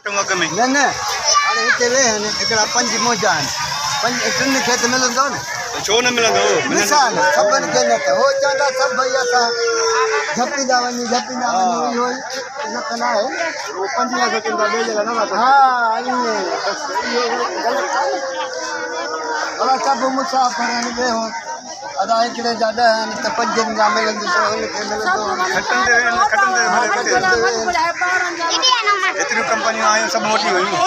घटि अघ में न न हाणे हिते वेह हिकिड़ा 5 मौजा आहिनि 3 खे त मिलंदो न छो न मिलंदो मिसाल सभिनि खे न त हो चवंदा सभु भई असां झपींदा वञूं इहो न कंदा आहिनि वो 5 लाख चवंदा ॿिए जॻह न हा ईअं बसि इहो ग़लति आहे भला सभु मुसाफ़िर आहिनि वेहो अदा हिकिड़े जा 10 आहिनि त 5 जा मिलंदो हुनखे मिलंदो एतिरियूं कंपनियूं आयूं सभु मोटी हुयूं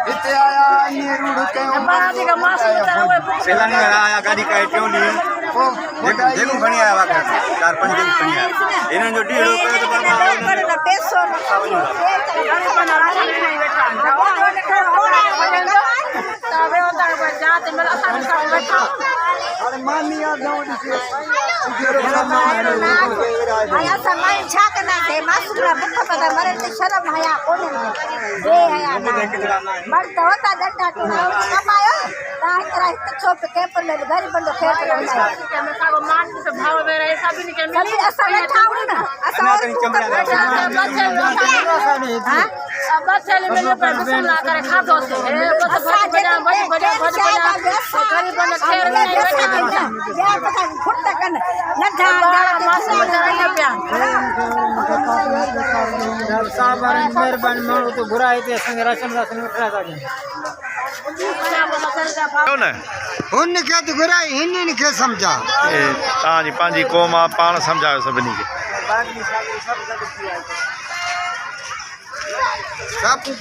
हिते आया ईअं रूढ़ कयूं सैलानी आया गाॾी काई टियों ॾींहुं जेको खणी आया हुआ 4-5 जेको खणी आया हिननि जो ॾींहुं कयो हाणे मानी आहे गांव ॾिसी मेहरबानी माण्हू तो घुराए ते असांखे राशन वठिणा था ॾियनि हुनखे त घुराई हिननि खे सम्झा तव्हांजी पंहिंजी क़ौम आहे पाण सम्झायो सभिनी खे सभु